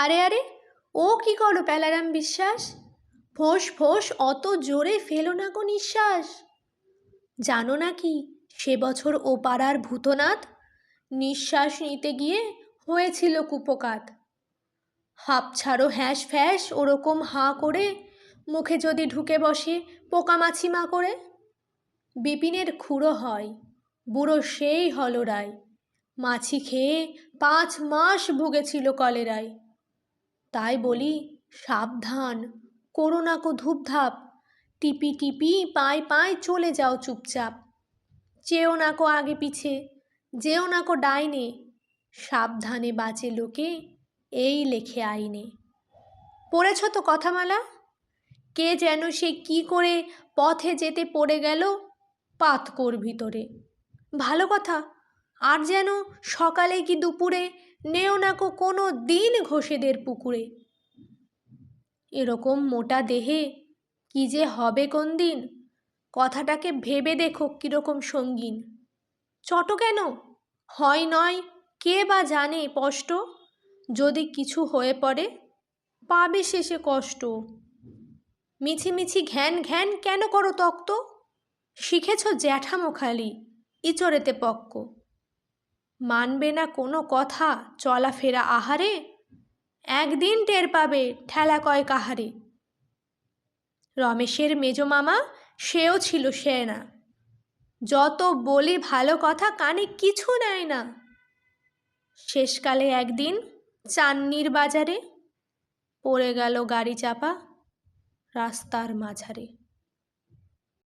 আরে আরে, ও কি করো প্যালারাম বিশ্বাস? ফোঁস ফোঁস অত জোরে ফেলো না গো নিঃশ্বাস। জানো না কি সে বছর ও পাড়ার ভূতনাথ নিঃশ্বাস নিতে গিয়ে হয়েছিল কুপোকাত। হাঁপ ছাড়ো হ্যাঁস ফ্যাঁস ওরকম হাঁ করে, মুখে যদি ঢুকে বসে পোকামাছি মা করে। বিপিনের খুঁড়ো হয়, বুড়ো সেই হলরায়, মাছি খেয়ে 5 মাস ভুগেছিল কলেরায়। তাই বলি সাবধান, করো না কো ধূপধাপ, টিপি টিপি পায় পায় চলে যাও চুপচাপ। চেও না কো আগে পিছে, যেও না কো ডাইনে, সাবধানে বাঁচে লোকে এই লেখে আইনে। পড়েছ তো কথামালা? কে যেন সে কি করে পথে যেতে পড়ে গেল পাতকোর ভিতরে। ভালো কথা, আর যেন সকালে কি দুপুরে নেও না কো কোনো দিন ঘোষেদের পুকুরে। এরকম মোটা দেহে কি যে হবে কোন দিন, কথাটাকে ভেবে দেখো কিরকম সঙ্গীন। চটো কেন? হয় নয় কে বা জানে স্পষ্ট, যদি কিছু হয়ে পড়ে পাবে শেষে কষ্ট। মিছিমিছি ঘ্যান ঘ্যান কেন করো তক্ত, শিখেছ জ্যাঠামো খালি ইচড়েতে পক্ক। মানবে না কোনো কথা চলাফেরা আহারে, একদিন টের পাবে ঠেলা কয় কাহারে। রমেশের মেজো মামা সেও ছিল শেনা, যত বলি ভালো কথা কানে কিছু নেয় না। শেষকালে একদিন চান্নির বাজারে পড়ে গেল গাড়ি চাপা রাস্তার মাঝারে।